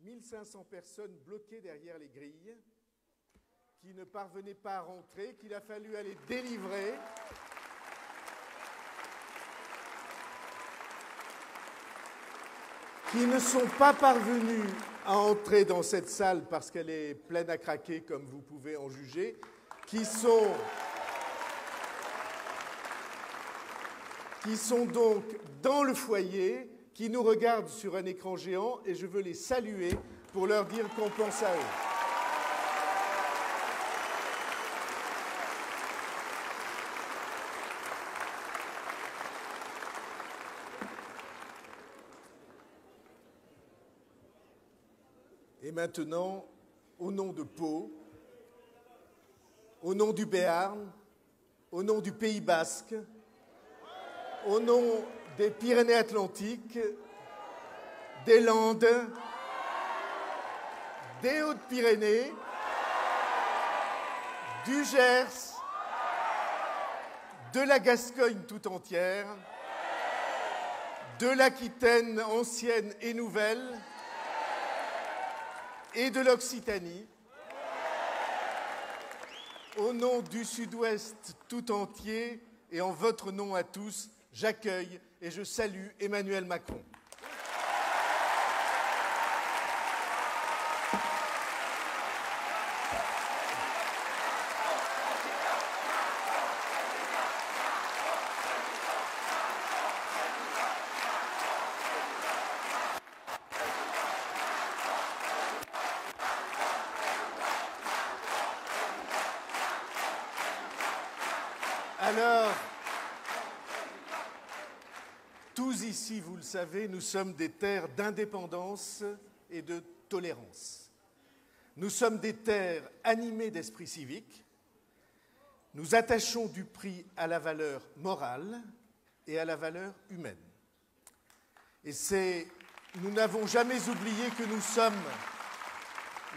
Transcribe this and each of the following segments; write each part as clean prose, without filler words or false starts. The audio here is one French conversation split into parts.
1500 personnes bloquées derrière les grilles, qui ne parvenaient pas à rentrer, qu'il a fallu aller délivrer. Qui ne sont pas parvenus à entrer dans cette salle parce qu'elle est pleine à craquer, comme vous pouvez en juger, qui sont donc dans le foyer, qui nous regardent sur un écran géant, et je veux les saluer pour leur dire qu'on pense à eux. Et maintenant, au nom de Pau, au nom du Béarn, au nom du Pays basque, au nom des Pyrénées-Atlantiques, des Landes, des Hautes-Pyrénées, du Gers, de la Gascogne tout entière, de l'Aquitaine ancienne et nouvelle, et de l'Occitanie, au nom du Sud-Ouest tout entier et en votre nom à tous, j'accueille et je salue Emmanuel Macron. Alors, tous ici, vous le savez, nous sommes des terres d'indépendance et de tolérance. Nous sommes des terres animées d'esprit civique. Nous attachons du prix à la valeur morale et à la valeur humaine. Et nous n'avons jamais oublié que nous sommes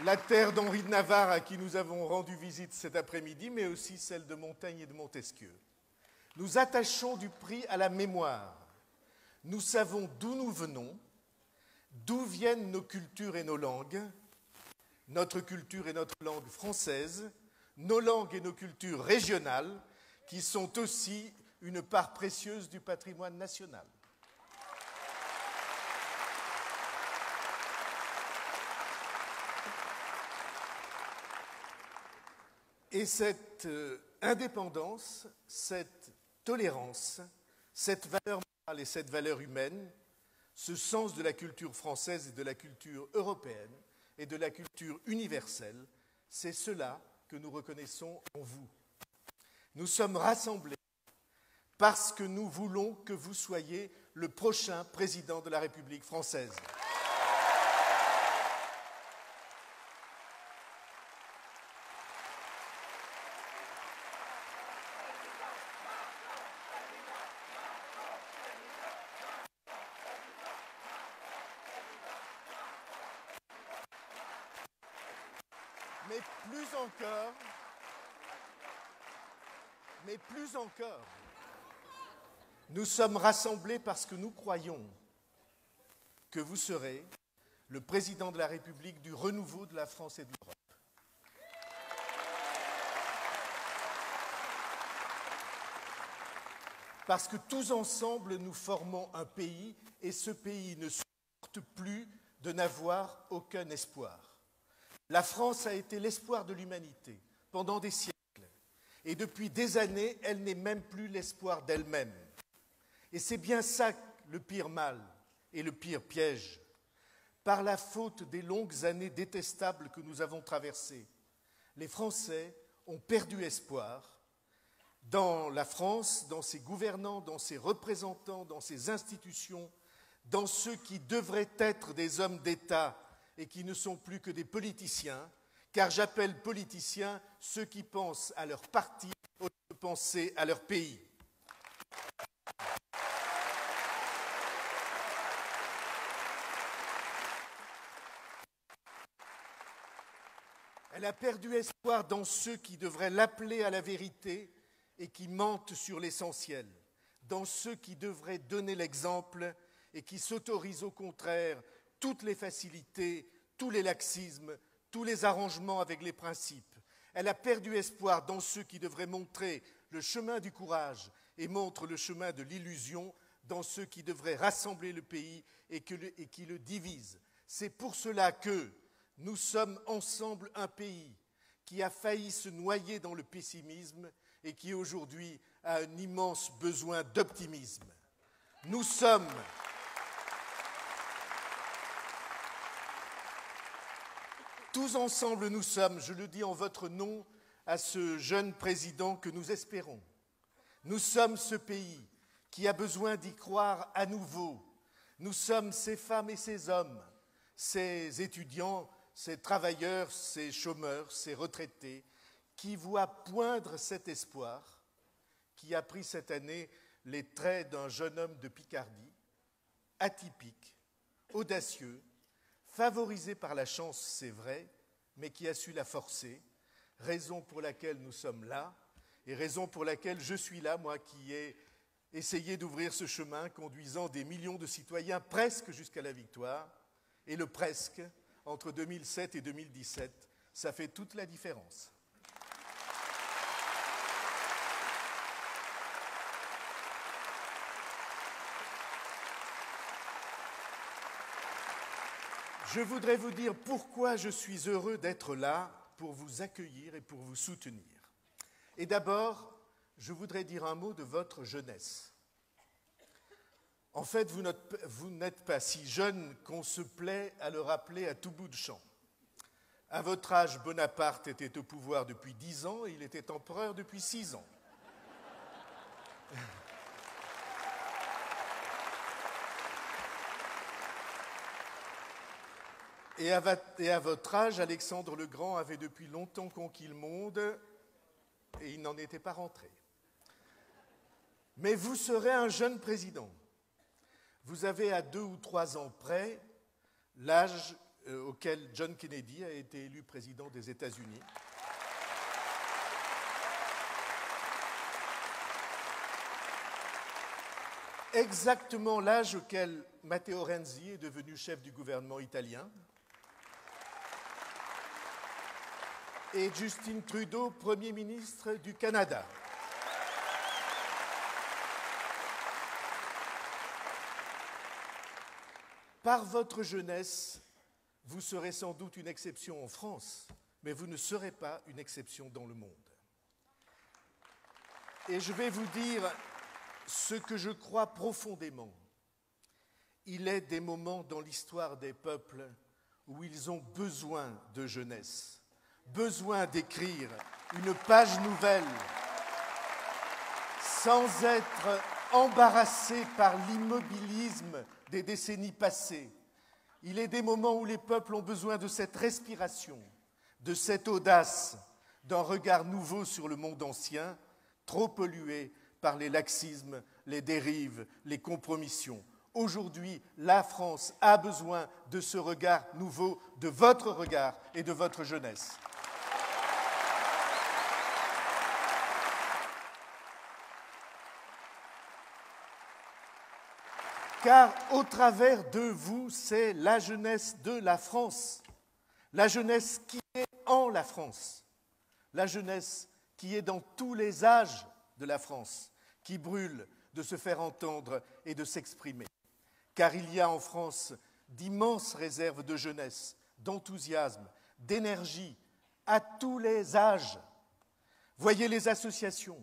la terre d'Henri de Navarre à qui nous avons rendu visite cet après-midi, mais aussi celle de Montaigne et de Montesquieu. Nous attachons du prix à la mémoire. Nous savons d'où nous venons, d'où viennent nos cultures et nos langues, notre culture et notre langue française, nos langues et nos cultures régionales, qui sont aussi une part précieuse du patrimoine national. Et cette indépendance, cette tolérance, cette valeur morale et cette valeur humaine, ce sens de la culture française et de la culture européenne et de la culture universelle, c'est cela que nous reconnaissons en vous. Nous sommes rassemblés parce que nous voulons que vous soyez le prochain président de la République française. Mais plus encore, nous sommes rassemblés parce que nous croyons que vous serez le président de la République du renouveau de la France et de l'Europe. Parce que tous ensemble, nous formons un pays et ce pays ne supporte plus de n'avoir aucun espoir. La France a été l'espoir de l'humanité pendant des siècles. Et depuis des années, elle n'est même plus l'espoir d'elle-même. Et c'est bien ça le pire mal et le pire piège. Par la faute des longues années détestables que nous avons traversées, les Français ont perdu espoir dans la France, dans ses gouvernants, dans ses représentants, dans ses institutions, dans ceux qui devraient être des hommes d'État et qui ne sont plus que des politiciens, car j'appelle politiciens ceux qui pensent à leur parti au lieu de penser à leur pays. Elle a perdu espoir dans ceux qui devraient l'appeler à la vérité et qui mentent sur l'essentiel, dans ceux qui devraient donner l'exemple et qui s'autorisent au contraire toutes les facilités, tous les laxismes, tous les arrangements avec les principes. Elle a perdu espoir dans ceux qui devraient montrer le chemin du courage et montrent le chemin de l'illusion, dans ceux qui devraient rassembler le pays et qui le divisent. C'est pour cela que nous sommes ensemble un pays qui a failli se noyer dans le pessimisme et qui aujourd'hui a un immense besoin d'optimisme. Nous sommes tous ensemble, nous sommes, je le dis en votre nom, à ce jeune président que nous espérons. Nous sommes ce pays qui a besoin d'y croire à nouveau. Nous sommes ces femmes et ces hommes, ces étudiants, ces travailleurs, ces chômeurs, ces retraités, qui voient poindre cet espoir, qui a pris cette année les traits d'un jeune homme de Picardie, atypique, audacieux, favorisé par la chance, c'est vrai, mais qui a su la forcer, raison pour laquelle nous sommes là, et raison pour laquelle je suis là, moi qui ai essayé d'ouvrir ce chemin, conduisant des millions de citoyens presque jusqu'à la victoire, et le presque, entre 2007 et 2017, ça fait toute la différence. Je voudrais vous dire pourquoi je suis heureux d'être là pour vous accueillir et pour vous soutenir. Et d'abord, je voudrais dire un mot de votre jeunesse. En fait, vous n'êtes pas si jeune qu'on se plaît à le rappeler à tout bout de champ. À votre âge, Bonaparte était au pouvoir depuis 10 ans et il était empereur depuis 6 ans. Et à votre âge, Alexandre le Grand avait depuis longtemps conquis le monde et il n'en était pas rentré. Mais vous serez un jeune président. Vous avez à 2 ou 3 ans près l'âge auquel John Kennedy a été élu président des États-Unis. Exactement l'âge auquel Matteo Renzi est devenu chef du gouvernement italien. Et Justin Trudeau, Premier ministre du Canada. Par votre jeunesse, vous serez sans doute une exception en France, mais vous ne serez pas une exception dans le monde. Et je vais vous dire ce que je crois profondément. Il est des moments dans l'histoire des peuples où ils ont besoin de jeunesse, besoin d'écrire une page nouvelle sans être embarrassés par l'immobilisme des décennies passées. Il est des moments où les peuples ont besoin de cette respiration, de cette audace, d'un regard nouveau sur le monde ancien, trop pollué par les laxismes, les dérives, les compromissions. Aujourd'hui, la France a besoin de ce regard nouveau, de votre regard et de votre jeunesse. Car au travers de vous, c'est la jeunesse de la France, la jeunesse qui est en la France, la jeunesse qui est dans tous les âges de la France, qui brûle de se faire entendre et de s'exprimer. Car il y a en France d'immenses réserves de jeunesse, d'enthousiasme, d'énergie, à tous les âges. Voyez les associations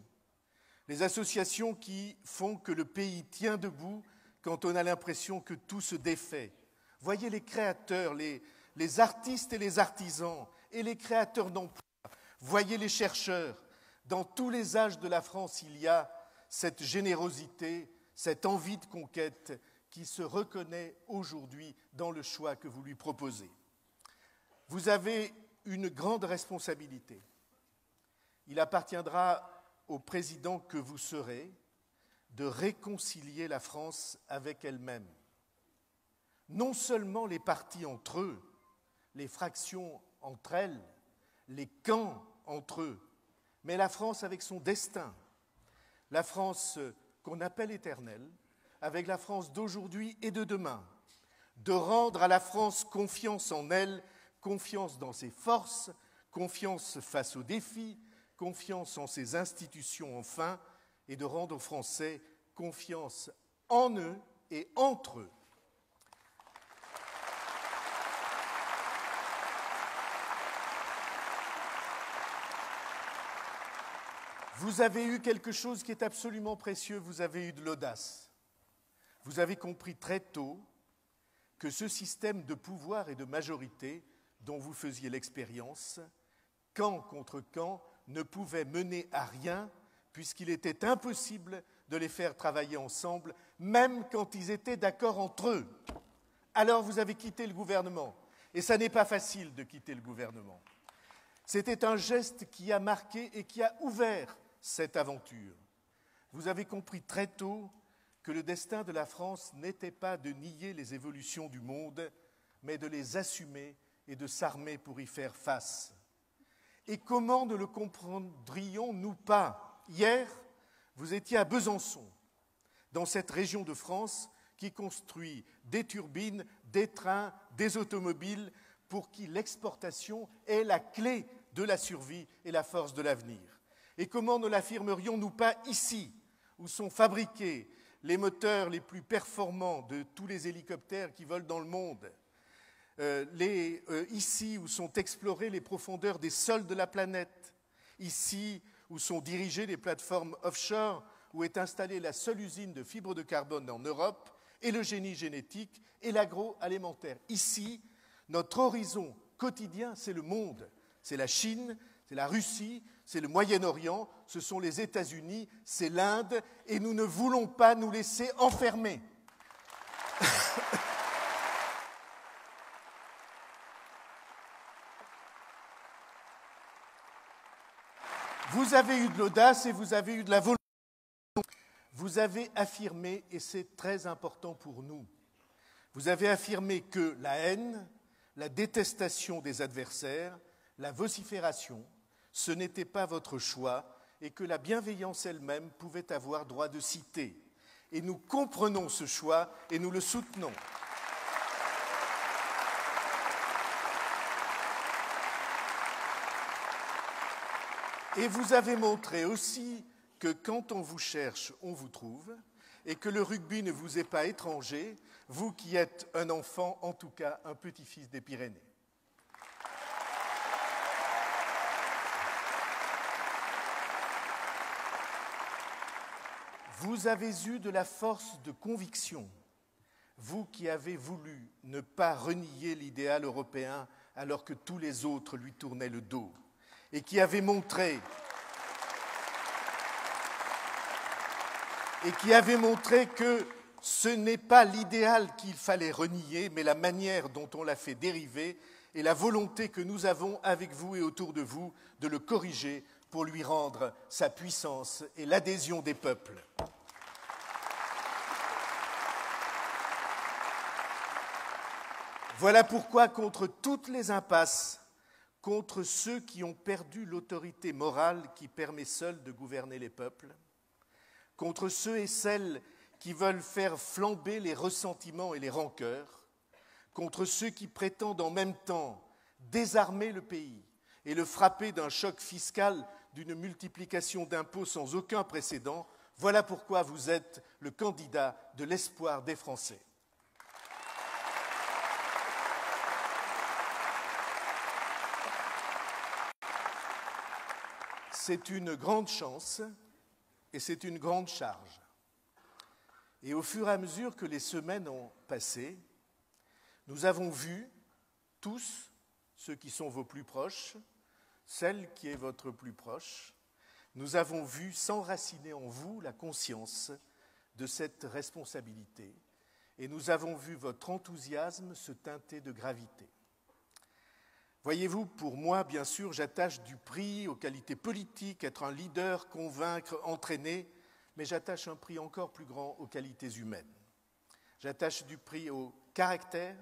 qui font que le pays tient debout quand on a l'impression que tout se défait. Voyez les créateurs, les artistes et les artisans, et les créateurs d'emplois. Voyez les chercheurs. Dans tous les âges de la France, il y a cette générosité, cette envie de conquête qui se reconnaît aujourd'hui dans le choix que vous lui proposez. Vous avez une grande responsabilité. Il appartiendra au président que vous serez de réconcilier la France avec elle-même. Non seulement les partis entre eux, les fractions entre elles, les camps entre eux, mais la France avec son destin, la France qu'on appelle éternelle, avec la France d'aujourd'hui et de demain, de rendre à la France confiance en elle, confiance dans ses forces, confiance face aux défis, confiance en ses institutions enfin, et de rendre aux Français confiance en eux et entre eux. Vous avez eu quelque chose qui est absolument précieux, vous avez eu de l'audace. Vous avez compris très tôt que ce système de pouvoir et de majorité dont vous faisiez l'expérience, camp contre camp, ne pouvait mener à rien puisqu'il était impossible de les faire travailler ensemble, même quand ils étaient d'accord entre eux. Alors vous avez quitté le gouvernement, et ça n'est pas facile de quitter le gouvernement. C'était un geste qui a marqué et qui a ouvert cette aventure. Vous avez compris très tôt que le destin de la France n'était pas de nier les évolutions du monde, mais de les assumer et de s'armer pour y faire face. Et comment ne le comprendrions-nous pas? Hier, vous étiez à Besançon, dans cette région de France qui construit des turbines, des trains, des automobiles, pour qui l'exportation est la clé de la survie et la force de l'avenir. Et comment ne l'affirmerions-nous pas ici, où sont fabriqués les moteurs les plus performants de tous les hélicoptères qui volent dans le monde, ici où sont explorées les profondeurs des sols de la planète, ici où sont dirigées les plateformes offshore, où est installée la seule usine de fibres de carbone en Europe, et le génie génétique et l'agroalimentaire. Ici, notre horizon quotidien, c'est le monde. C'est la Chine, c'est la Russie, c'est le Moyen-Orient, ce sont les États-Unis, c'est l'Inde, et nous ne voulons pas nous laisser enfermer. Vous avez eu de l'audace et vous avez eu de la volonté. Vous avez affirmé, et c'est très important pour nous, vous avez affirmé que la haine, la détestation des adversaires, la vocifération, ce n'était pas votre choix et que la bienveillance elle-même pouvait avoir droit de cité. Et nous comprenons ce choix et nous le soutenons. Et vous avez montré aussi que quand on vous cherche, on vous trouve, et que le rugby ne vous est pas étranger, vous qui êtes un enfant, en tout cas un petit-fils des Pyrénées. Vous avez eu de la force de conviction, vous qui avez voulu ne pas renier l'idéal européen alors que tous les autres lui tournaient le dos, et qui avez montré que ce n'est pas l'idéal qu'il fallait renier, mais la manière dont on l'a fait dériver et la volonté que nous avons avec vous et autour de vous de le corriger pour lui rendre sa puissance et l'adhésion des peuples. Voilà pourquoi, contre toutes les impasses, contre ceux qui ont perdu l'autorité morale qui permet seule de gouverner les peuples, contre ceux et celles qui veulent faire flamber les ressentiments et les rancœurs, contre ceux qui prétendent en même temps désarmer le pays et le frapper d'un choc fiscal d'une multiplication d'impôts sans aucun précédent, voilà pourquoi vous êtes le candidat de l'espoir des Français. C'est une grande chance et c'est une grande charge. Et au fur et à mesure que les semaines ont passé, nous avons vu, tous ceux qui sont vos plus proches, celle qui est votre plus proche, nous avons vu s'enraciner en vous la conscience de cette responsabilité et nous avons vu votre enthousiasme se teinter de gravité. Voyez-vous, pour moi, bien sûr, j'attache du prix aux qualités politiques, être un leader, convaincre, entraîner, mais j'attache un prix encore plus grand aux qualités humaines. J'attache du prix au caractère,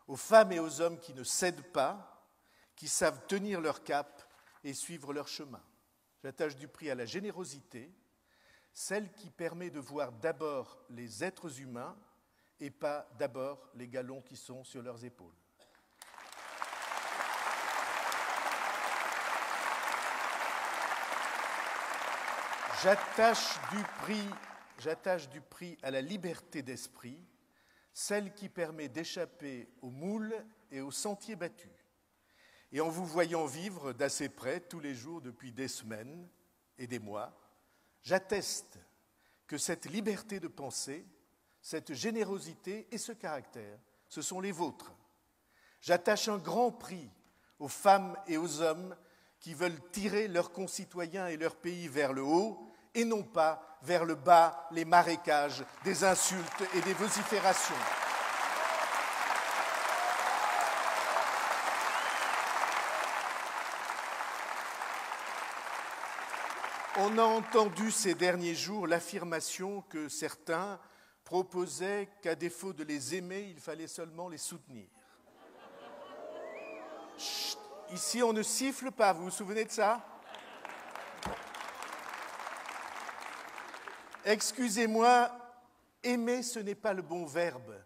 aux femmes et aux hommes qui ne cèdent pas, qui savent tenir leur cap et suivre leur chemin. J'attache du prix à la générosité, celle qui permet de voir d'abord les êtres humains et pas d'abord les galons qui sont sur leurs épaules. J'attache du prix à la liberté d'esprit, celle qui permet d'échapper aux moules et aux sentiers battus. Et en vous voyant vivre d'assez près tous les jours depuis des semaines et des mois, j'atteste que cette liberté de penser, cette générosité et ce caractère, ce sont les vôtres. J'attache un grand prix aux femmes et aux hommes qui veulent tirer leurs concitoyens et leur pays vers le haut et non pas vers le bas, les marécages des insultes et des vociférations. On a entendu ces derniers jours l'affirmation que certains proposaient qu'à défaut de les aimer, il fallait seulement les soutenir. Chut, ici, on ne siffle pas, vous vous souvenez de ça ? Excusez-moi, aimer, ce n'est pas le bon verbe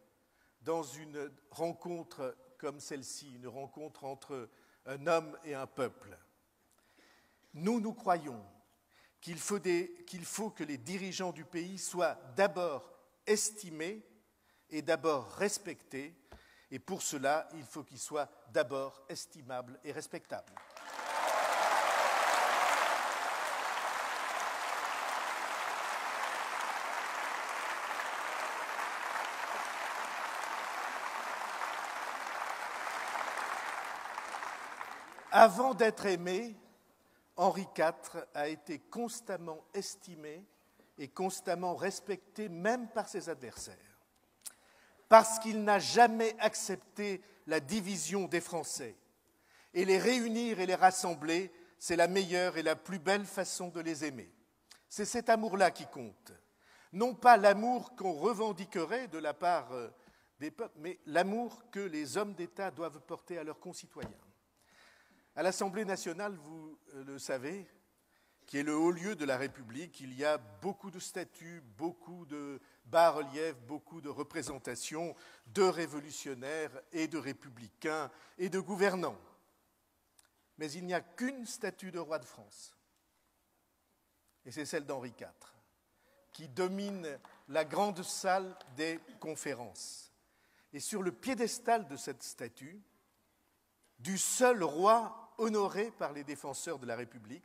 dans une rencontre comme celle-ci, une rencontre entre un homme et un peuple. Nous croyons qu'il faut que les dirigeants du pays soient d'abord estimés et d'abord respectés, et pour cela, il faut qu'ils soient d'abord estimables et respectables. Avant d'être aimé, Henri IV a été constamment estimé et constamment respecté, même par ses adversaires, parce qu'il n'a jamais accepté la division des Français. Et les réunir et les rassembler, c'est la meilleure et la plus belle façon de les aimer. C'est cet amour-là qui compte. Non pas l'amour qu'on revendiquerait de la part des peuples, mais l'amour que les hommes d'État doivent porter à leurs concitoyens. À l'Assemblée nationale, vous le savez, qui est le haut lieu de la République, il y a beaucoup de statues, beaucoup de bas-reliefs, beaucoup de représentations de révolutionnaires et de républicains et de gouvernants. Mais il n'y a qu'une statue de roi de France, et c'est celle d'Henri IV, qui domine la grande salle des conférences. Et sur le piédestal de cette statue, du seul roi honoré par les défenseurs de la République,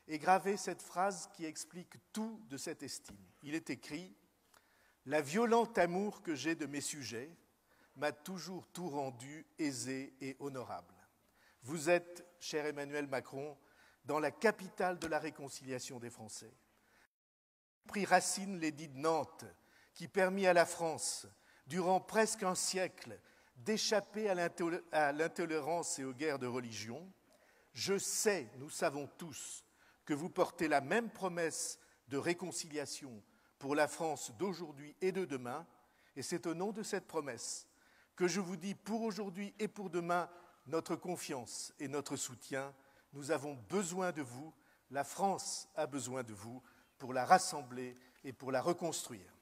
est gravée cette phrase qui explique tout de cette estime. Il est écrit « La violente amour que j'ai de mes sujets m'a toujours tout rendu aisé et honorable. » Vous êtes, cher Emmanuel Macron, dans la capitale de la réconciliation des Français. Prix Racine l'édit de Nantes, qui permit à la France, durant presque un siècle, d'échapper à l'intolérance et aux guerres de religion. Je sais, nous savons tous, que vous portez la même promesse de réconciliation pour la France d'aujourd'hui et de demain, et c'est au nom de cette promesse que je vous dis pour aujourd'hui et pour demain notre confiance et notre soutien. Nous avons besoin de vous, la France a besoin de vous pour la rassembler et pour la reconstruire.